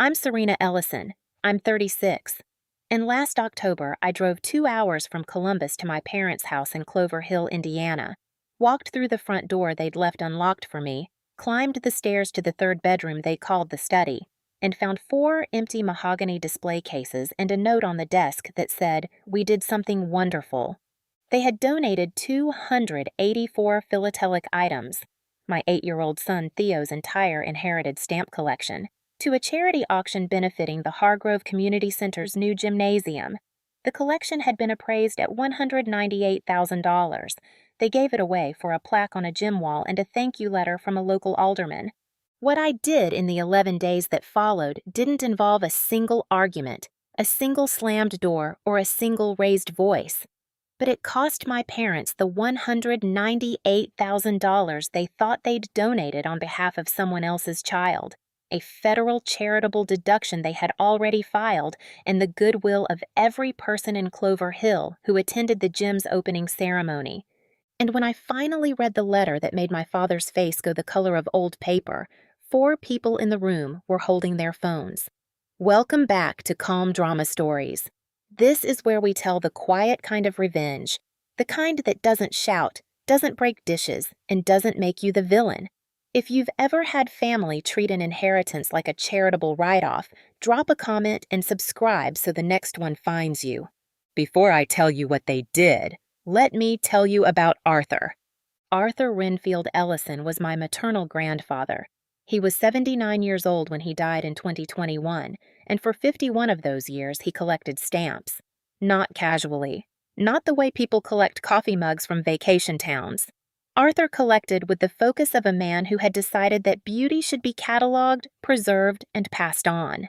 I'm Serena Ellison. I'm 36. And last October, I drove 2 hours from Columbus to my parents' house in Clover Hill, Indiana, walked through the front door they'd left unlocked for me, climbed the stairs to the third bedroom they called the study, and found 4 empty mahogany display cases and a note on the desk that said, "We did something wonderful." They had donated 284 philatelic items, my 8-year-old son Theo's entire inherited stamp collection, to a charity auction benefiting the Hargrove Community Center's new gymnasium. The collection had been appraised at $198,000. They gave it away for a plaque on a gym wall and a thank you letter from a local alderman. What I did in the 11 days that followed didn't involve a single argument, a single slammed door, or a single raised voice. But it cost my parents the $198,000 they thought they'd donated on behalf of someone else's child, a federal charitable deduction they had already filed, and the goodwill of every person in Clover Hill who attended the gym's opening ceremony. And when I finally read the letter that made my father's face go the color of old paper, 4 people in the room were holding their phones. Welcome back to Calm Drama Stories. This is where we tell the quiet kind of revenge, the kind that doesn't shout, doesn't break dishes, and doesn't make you the villain. If you've ever had family treat an inheritance like a charitable write-off, drop a comment and subscribe so the next one finds you. Before I tell you what they did, let me tell you about Arthur. Arthur Renfield Ellison was my maternal grandfather. He was 79 years old when he died in 2021, and for 51 of those years he collected stamps. Not casually. Not the way people collect coffee mugs from vacation towns. Arthur collected with the focus of a man who had decided that beauty should be cataloged, preserved, and passed on.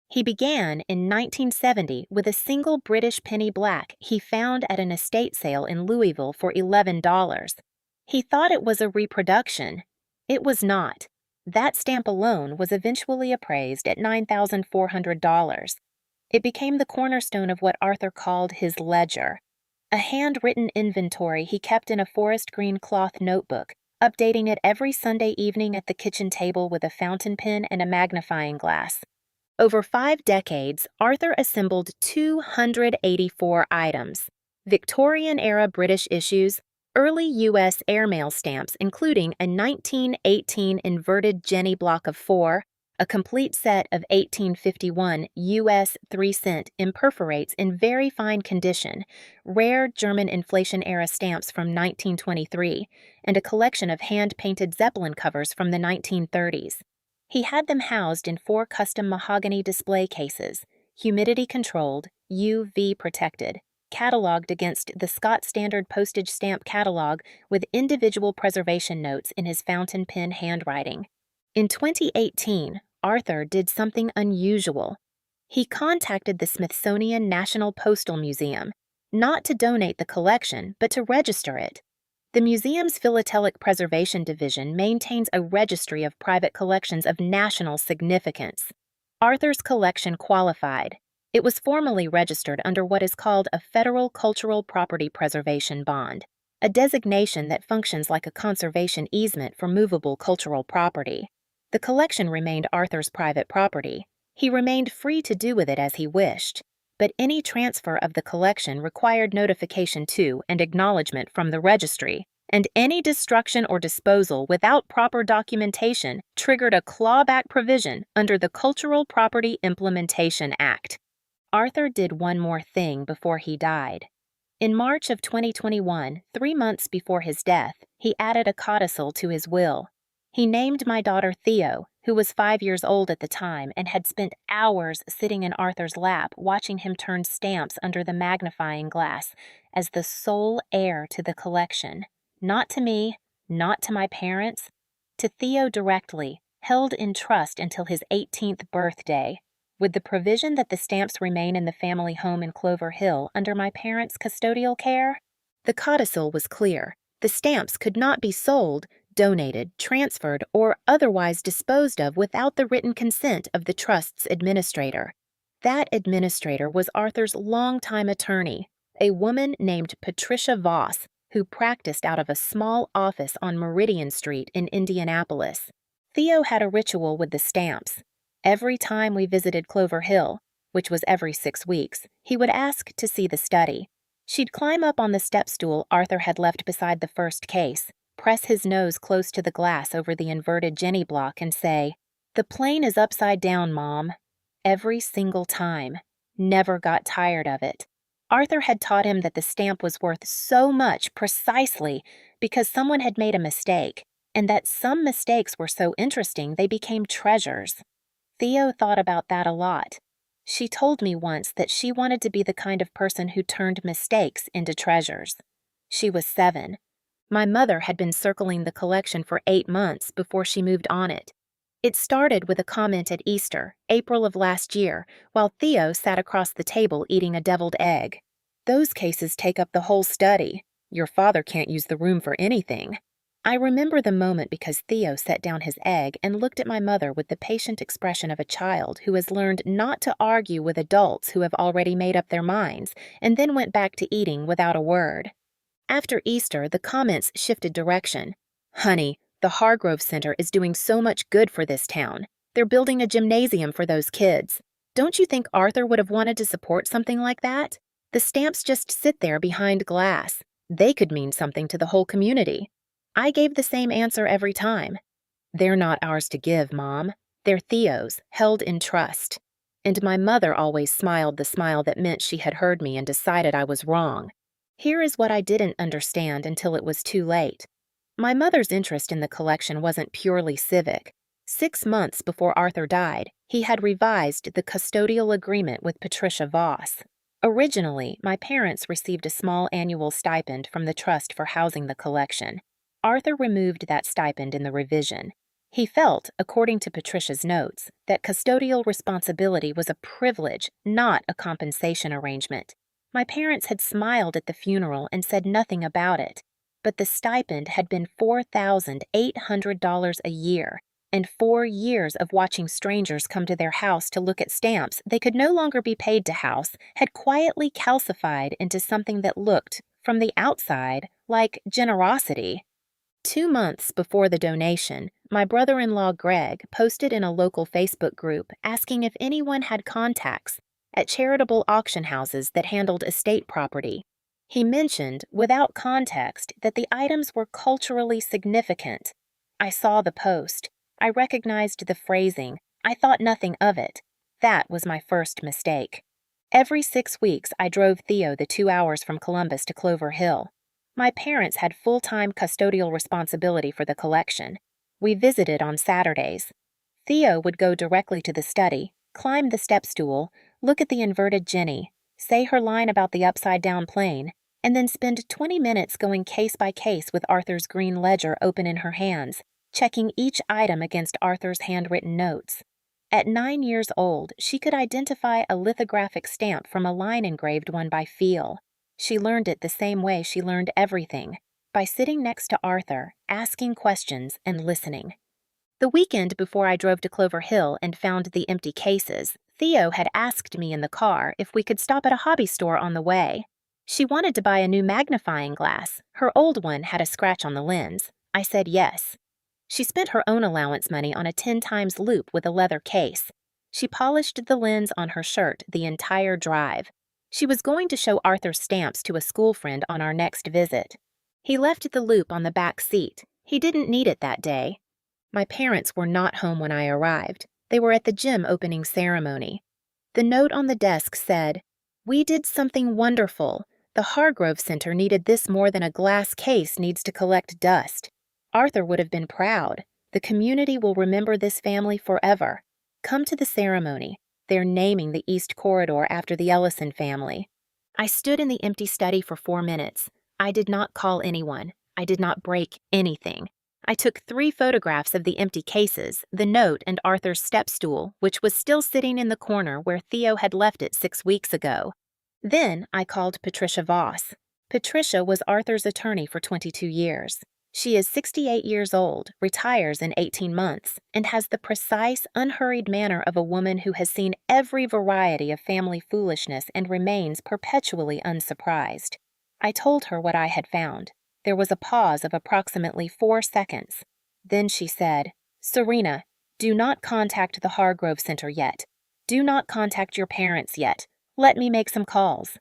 He began in 1970 with a single British penny black he found at an estate sale in Louisville for $11. He thought it was a reproduction. It was not. That stamp alone was eventually appraised at $9,400. It became the cornerstone of what Arthur called his ledger, a handwritten inventory he kept in a forest green cloth notebook, updating it every Sunday evening at the kitchen table with a fountain pen and a magnifying glass. Over 5 decades, Arthur assembled 284 items: Victorian-era British issues, early U.S. airmail stamps including a 1918 inverted Jenny block of 4, a complete set of 1851 U.S. 3-cent imperforates in very fine condition, rare German inflation-era stamps from 1923, and a collection of hand-painted Zeppelin covers from the 1930s. He had them housed in 4 custom mahogany display cases, humidity-controlled, UV-protected, cataloged against the Scott Standard postage stamp catalog with individual preservation notes in his fountain pen handwriting. In 2018, Arthur did something unusual. He contacted the Smithsonian National Postal Museum, not to donate the collection, but to register it. The museum's Philatelic Preservation Division maintains a registry of private collections of national significance. Arthur's collection qualified. It was formally registered under what is called a Federal Cultural Property Preservation Bond, a designation that functions like a conservation easement for movable cultural property. The collection remained Arthur's private property. He remained free to do with it as he wished, but any transfer of the collection required notification to and acknowledgement from the registry, and any destruction or disposal without proper documentation triggered a clawback provision under the Cultural Property Implementation Act. Arthur did one more thing before he died. In March of 2021, 3 months before his death, he added a codicil to his will. He named my daughter Theo, who was 5 years old at the time and had spent hours sitting in Arthur's lap watching him turn stamps under the magnifying glass, as the sole heir to the collection. Not to me, not to my parents, to Theo directly, held in trust until his 18th birthday, with the provision that the stamps remain in the family home in Clover Hill under my parents' custodial care. The codicil was clear. The stamps could not be sold, donated, transferred, or otherwise disposed of without the written consent of the trust's administrator. That administrator was Arthur's longtime attorney, a woman named Patricia Voss, who practiced out of a small office on Meridian Street in Indianapolis. Theo had a ritual with the stamps. Every time we visited Clover Hill, which was every 6 weeks, he would ask to see the study. She'd climb up on the step stool Arthur had left beside the first case, press his nose close to the glass over the inverted Jenny block, and say, "The plane is upside down, Mom." Every single time. Never got tired of it. Arthur had taught him that the stamp was worth so much precisely because someone had made a mistake, and that some mistakes were so interesting they became treasures. Theo thought about that a lot. She told me once that she wanted to be the kind of person who turned mistakes into treasures. She was 7. My mother had been circling the collection for 8 months before she moved on it. It started with a comment at Easter, April of last year, while Theo sat across the table eating a deviled egg. "Those cases take up the whole study. Your father can't use the room for anything." I remember the moment because Theo set down his egg and looked at my mother with the patient expression of a child who has learned not to argue with adults who have already made up their minds, and then went back to eating without a word. After Easter, the comments shifted direction. "Honey, the Hargrove Center is doing so much good for this town. They're building a gymnasium for those kids. Don't you think Arthur would have wanted to support something like that? The stamps just sit there behind glass. They could mean something to the whole community." I gave the same answer every time. "They're not ours to give, Mom. They're Theo's, held in trust." And my mother always smiled the smile that meant she had heard me and decided I was wrong. Here is what I didn't understand until it was too late. My mother's interest in the collection wasn't purely civic. 6 months before Arthur died, he had revised the custodial agreement with Patricia Voss. Originally, my parents received a small annual stipend from the trust for housing the collection. Arthur removed that stipend in the revision. He felt, according to Patricia's notes, that custodial responsibility was a privilege, not a compensation arrangement. My parents had smiled at the funeral and said nothing about it, but the stipend had been $4,800 a year, and 4 years of watching strangers come to their house to look at stamps they could no longer be paid to house had quietly calcified into something that looked, from the outside, like generosity. 2 months before the donation, my brother-in-law Greg posted in a local Facebook group asking if anyone had contacts at charitable auction houses that handled estate property. He mentioned, without context, that the items were culturally significant. I saw the post. I recognized the phrasing. I thought nothing of it. That was my first mistake. Every 6 weeks, I drove Theo the 2 hours from Columbus to Clover Hill. My parents had full-time custodial responsibility for the collection. We visited on Saturdays. Theo would go directly to the study, climb the step stool, look at the inverted Jenny, say her line about the upside-down plane, and then spend 20 minutes going case by case with Arthur's green ledger open in her hands, checking each item against Arthur's handwritten notes. At 9 years old, she could identify a lithographic stamp from a line-engraved one by feel. She learned it the same way she learned everything, by sitting next to Arthur, asking questions, and listening. The weekend before I drove to Clover Hill and found the empty cases, Theo had asked me in the car if we could stop at a hobby store on the way. She wanted to buy a new magnifying glass. Her old one had a scratch on the lens. I said yes. She spent her own allowance money on a 10 times loop with a leather case. She polished the lens on her shirt the entire drive. She was going to show Arthur's stamps to a school friend on our next visit. He left the loop on the back seat. He didn't need it that day. My parents were not home when I arrived. They were at the gym opening ceremony. The note on the desk said, "We did something wonderful. The Hargrove Center needed this more than a glass case needs to collect dust." Arthur would have been proud. The community will remember this family forever. Come to the ceremony. They're naming the East Corridor after the Ellison family. I stood in the empty study for 4 minutes. I did not call anyone. I did not break anything. I took 3 photographs of the empty cases, the note, and Arthur's step stool, which was still sitting in the corner where Theo had left it 6 weeks ago. Then I called Patricia Voss. Patricia was Arthur's attorney for 22 years. She is 68 years old, retires in 18 months, and has the precise, unhurried manner of a woman who has seen every variety of family foolishness and remains perpetually unsurprised. I told her what I had found. There was a pause of approximately 4 seconds. Then she said, "Serena, Do not contact the Hargrove Center yet. Do not contact your parents yet. Let me make some calls.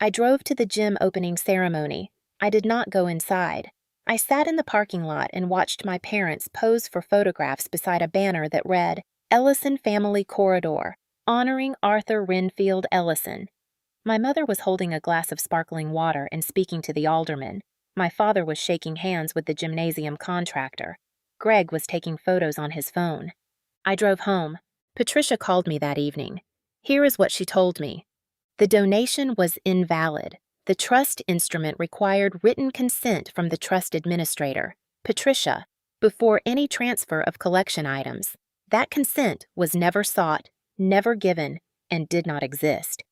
I drove to the gym opening ceremony. I did not go inside. I sat in the parking lot and watched my parents pose for photographs beside a banner that read, Ellison Family Corridor, honoring Arthur Renfield Ellison. My mother was holding a glass of sparkling water and speaking to the alderman. My father was shaking hands with the gymnasium contractor. Greg was taking photos on his phone. I drove home. Patricia called me that evening. Here is what she told me. The donation was invalid. The trust instrument required written consent from the trust administrator, Patricia, before any transfer of collection items. That consent was never sought, never given, and did not exist.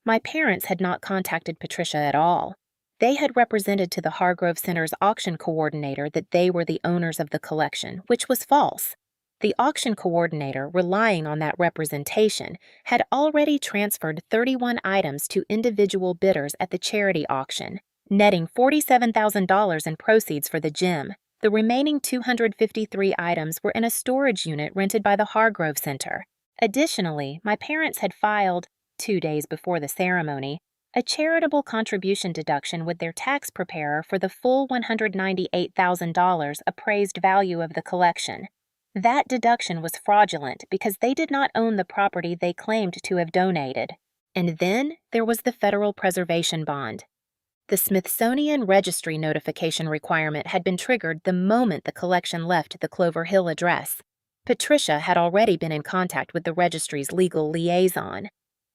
My parents had not contacted Patricia at all. They had represented to the Hargrove Center's auction coordinator that they were the owners of the collection, which was false. The auction coordinator, relying on that representation, had already transferred 31 items to individual bidders at the charity auction, netting $47,000 in proceeds for the gym. The remaining 253 items were in a storage unit rented by the Hargrove Center. Additionally, my parents had filed, 2 days before the ceremony, a charitable contribution deduction with their tax preparer for the full $198,000 appraised value of the collection. That deduction was fraudulent because they did not own the property they claimed to have donated. And then there was the federal preservation bond. The Smithsonian Registry notification requirement had been triggered the moment the collection left the Clover Hill address. Patricia had already been in contact with the registry's legal liaison.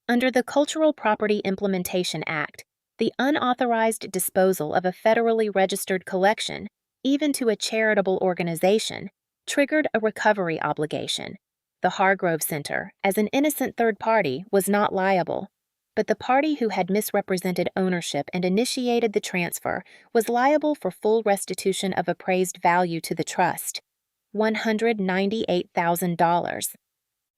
Under the Cultural Property Implementation Act, the unauthorized disposal of a federally registered collection, even to a charitable organization, triggered a recovery obligation. The Hargrove Center, as an innocent third party, was not liable, but the party who had misrepresented ownership and initiated the transfer was liable for full restitution of appraised value to the trust, $198,000.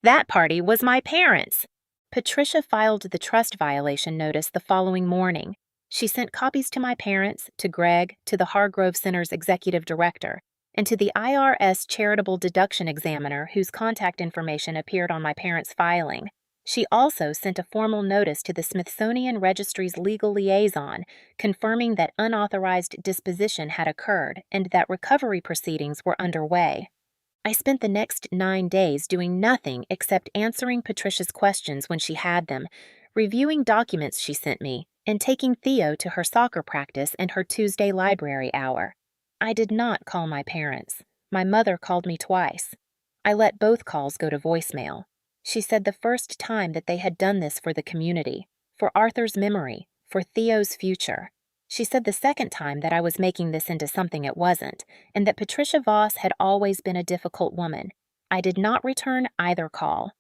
That party was my parents. Patricia filed the trust violation notice the following morning. She sent copies to my parents, to Greg, to the Hargrove Center's executive director, and to the IRS charitable deduction examiner whose contact information appeared on my parents' filing. She also sent a formal notice to the Smithsonian Registry's legal liaison confirming that unauthorized disposition had occurred and that recovery proceedings were underway. I spent the next 9 days doing nothing except answering Patricia's questions when she had them, reviewing documents she sent me, and taking Theo to her soccer practice and her Tuesday library hour. I did not call my parents. My mother called me twice. I let both calls go to voicemail. She said the first time that they had done this for the community, for Arthur's memory, for Theo's future. She said the second time that I was making this into something it wasn't, and that Patricia Voss had always been a difficult woman. I did not return either call.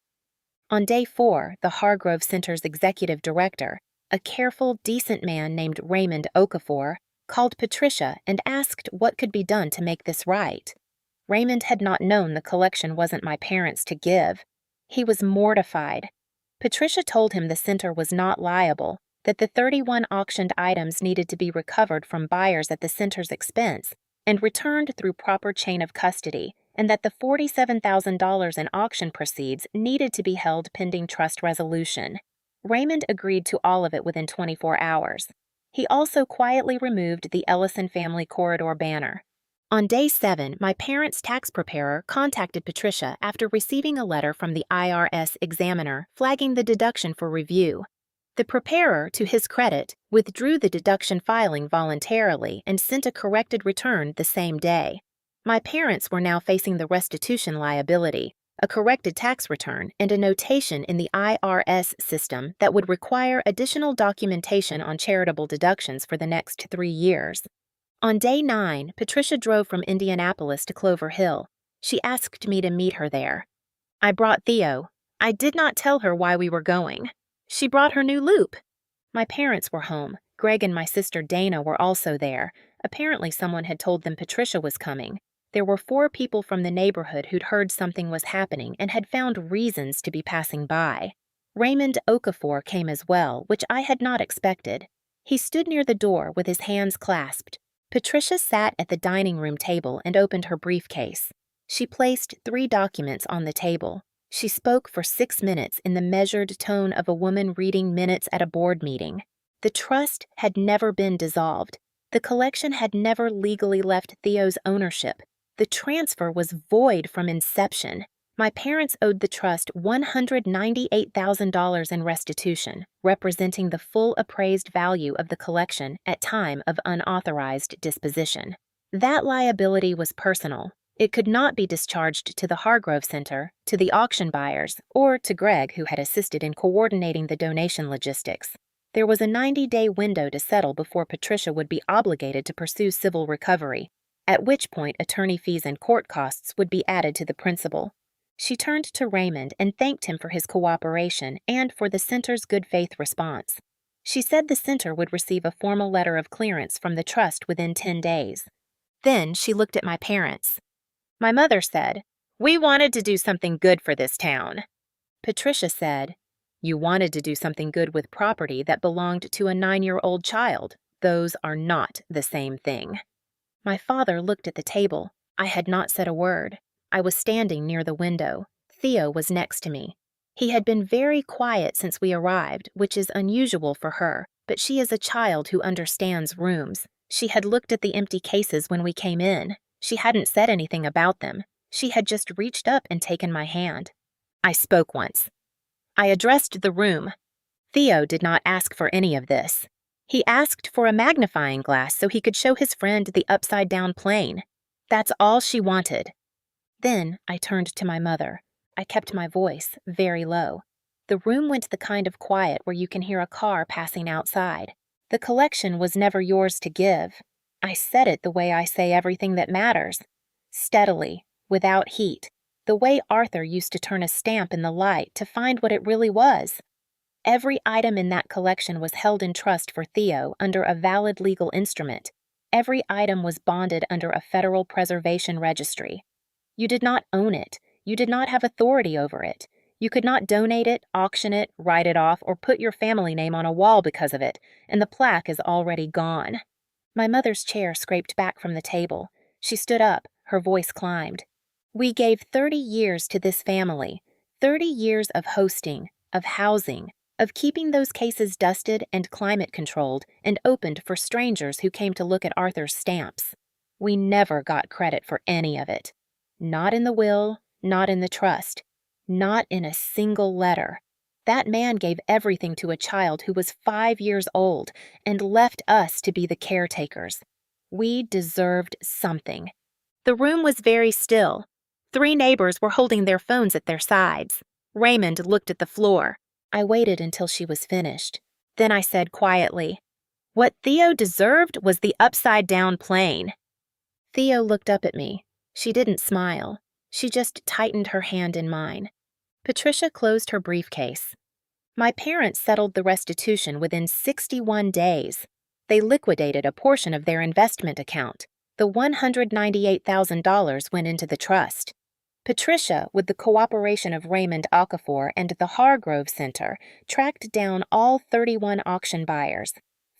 On day 4, the Hargrove Center's executive director, a careful, decent man named Raymond Okafor, called Patricia and asked what could be done to make this right. Raymond had not known the collection wasn't my parents' to give. He was mortified. Patricia told him the center was not liable, that the 31 auctioned items needed to be recovered from buyers at the center's expense and returned through proper chain of custody, and that the $47,000 in auction proceeds needed to be held pending trust resolution. Raymond agreed to all of it within 24 hours. He also quietly removed the Ellison Family Corridor banner. On day 7, my parents' tax preparer contacted Patricia after receiving a letter from the IRS examiner flagging the deduction for review. The preparer, to his credit, withdrew the deduction filing voluntarily and sent a corrected return the same day. My parents were now facing the restitution liability, a corrected tax return, and a notation in the IRS system that would require additional documentation on charitable deductions for the next 3 years. On day 9, Patricia drove from Indianapolis to Clover Hill. She asked me to meet her there. I brought Theo. I did not tell her why we were going. She brought her new loop. My parents were home. Greg and my sister Dana were also there. Apparently someone had told them Patricia was coming. There were 4 people from the neighborhood who'd heard something was happening and had found reasons to be passing by. Raymond Okafor came as well, which I had not expected. He stood near the door with his hands clasped. Patricia sat at the dining room table and opened her briefcase. She placed 3 documents on the table. She spoke for 6 minutes in the measured tone of a woman reading minutes at a board meeting. The trust had never been dissolved. The collection had never legally left Theo's ownership. The transfer was void from inception. My parents owed the trust $198,000 in restitution, representing the full appraised value of the collection at time of unauthorized disposition. That liability was personal. It could not be discharged to the Hargrove Center, to the auction buyers, or to Greg, who had assisted in coordinating the donation logistics. There was a 90-day window to settle before Patricia would be obligated to pursue civil recovery, at which point attorney fees and court costs would be added to the principal. She turned to Raymond and thanked him for his cooperation and for the center's good faith response. She said the center would receive a formal letter of clearance from the trust within 10 days. Then she looked at my parents. My mother said, "We wanted to do something good for this town." Patricia said, "You wanted to do something good with property that belonged to a 9-year-old child. Those are not the same thing." My father looked at the table. I had not said a word. I was standing near the window. Theo was next to me. He had been very quiet since we arrived, which is unusual for her, but she is a child who understands rooms. She had looked at the empty cases when we came in. She hadn't said anything about them. She had just reached up and taken my hand. I spoke once. I addressed the room. Theo did not ask for any of this. He asked for a magnifying glass so he could show his friend the upside-down plane. That's all she wanted. Then I turned to my mother. I kept my voice very low. The room went the kind of quiet where you can hear a car passing outside. The collection was never yours to give. I said it the way I say everything that matters. Steadily, without heat, the way Arthur used to turn a stamp in the light to find what it really was. Every item in that collection was held in trust for Theo under a valid legal instrument. Every item was bonded under a federal preservation registry. You did not own it. You did not have authority over it. You could not donate it, auction it, write it off, or put your family name on a wall because of it, and the plaque is already gone. My mother's chair scraped back from the table. She stood up, her voice climbed. We gave 30 years to this family, 30 years of hosting, of housing, of keeping those cases dusted and climate-controlled and opened for strangers who came to look at Arthur's stamps. We never got credit for any of it. Not in the will, not in the trust, not in a single letter. That man gave everything to a child who was 5 years old and left us to be the caretakers. We deserved something. The room was very still. 3 neighbors were holding their phones at their sides. Raymond looked at the floor. I waited until she was finished. Then I said quietly, "What Theo deserved was the upside-down plane." Theo looked up at me. She didn't smile. She just tightened her hand in mine. Patricia closed her briefcase. My parents settled the restitution within 61 days. They liquidated a portion of their investment account. The $198,000 went into the trust. Patricia, with the cooperation of Raymond Okafor and the Hargrove Center, tracked down all 31 auction buyers.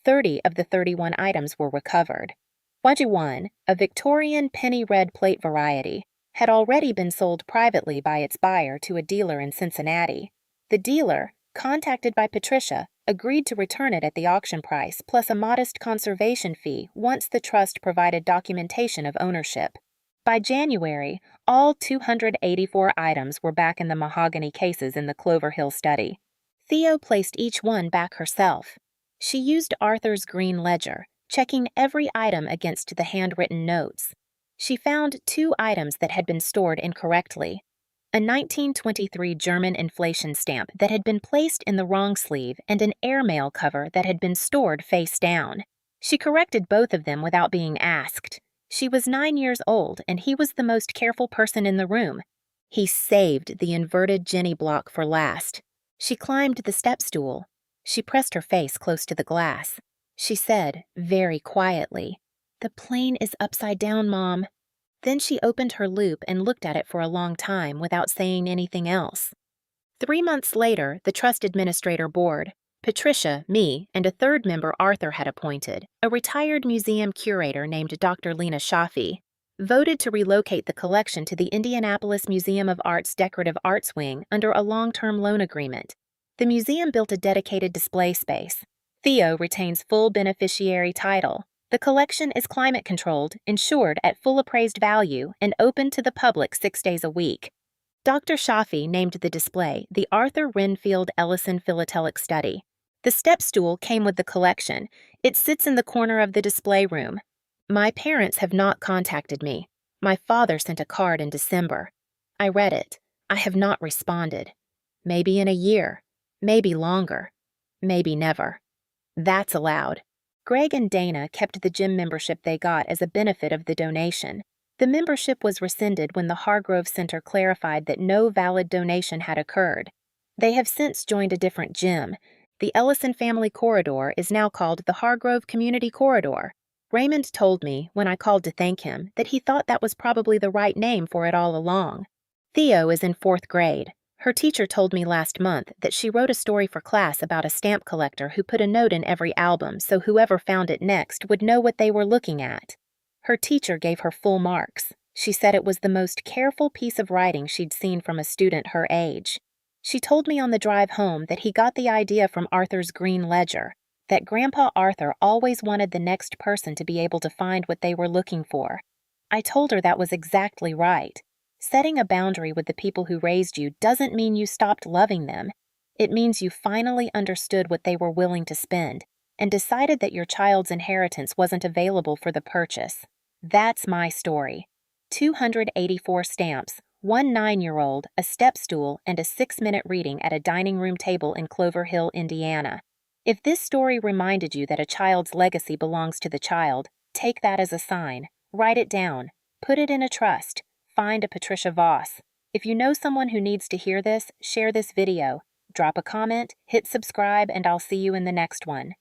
30 of the 31 items were recovered. 21, a Victorian penny red plate variety, had already been sold privately by its buyer to a dealer in Cincinnati. The dealer, contacted by Patricia, agreed to return it at the auction price plus a modest conservation fee once the trust provided documentation of ownership. By January, all 284 items were back in the mahogany cases in the Clover Hill study. Theo placed each one back herself. She used Arthur's green ledger, checking every item against the handwritten notes. She found 2 items that had been stored incorrectly. A 1923 German inflation stamp that had been placed in the wrong sleeve and an airmail cover that had been stored face down. She corrected both of them without being asked. She was 9 years old, and he was the most careful person in the room. He saved the inverted Jenny block for last. She climbed the step stool. She pressed her face close to the glass. She said, very quietly, "The plane is upside down, Mom." Then she opened her loop and looked at it for a long time without saying anything else. 3 months later, the Trust Administrator Board, Patricia, me, and a third member Arthur had appointed, a retired museum curator named Dr. Lena Shafi. voted to relocate the collection to the Indianapolis Museum of Art's Decorative Arts Wing under a long-term loan agreement. The museum built a dedicated display space. Theo retains full beneficiary title. The collection is climate-controlled, insured at full appraised value, and open to the public 6 days a week. Dr. Shafi named the display the Arthur Renfield Ellison Philatelic Study. The step stool came with the collection. It sits in the corner of the display room. My parents have not contacted me. My father sent a card in December. I read it. I have not responded. Maybe in a year. Maybe longer. Maybe never. That's allowed. Greg and Dana kept the gym membership they got as a benefit of the donation. The membership was rescinded when the Hargrove Center clarified that no valid donation had occurred. They have since joined a different gym. The Ellison Family Corridor is now called the Hargrove Community Corridor. Raymond told me, when I called to thank him, that he thought that was probably the right name for it all along. Theo is in 4th grade. Her teacher told me last month that she wrote a story for class about a stamp collector who put a note in every album so whoever found it next would know what they were looking at. Her teacher gave her full marks. She said it was the most careful piece of writing she'd seen from a student her age. She told me on the drive home that he got the idea from Arthur's green ledger, that Grandpa Arthur always wanted the next person to be able to find what they were looking for. I told her that was exactly right. Setting a boundary with the people who raised you doesn't mean you stopped loving them. It means you finally understood what they were willing to spend and decided that your child's inheritance wasn't available for the purchase. That's my story. 284 stamps, 1 9-year-old, a step stool, and a 6-minute reading at a dining room table in Clover Hill, Indiana. If this story reminded you that a child's legacy belongs to the child, take that as a sign. Write it down. Put it in a trust. Find a Patricia Voss. If you know someone who needs to hear this, share this video. Drop a comment, hit subscribe, and I'll see you in the next one.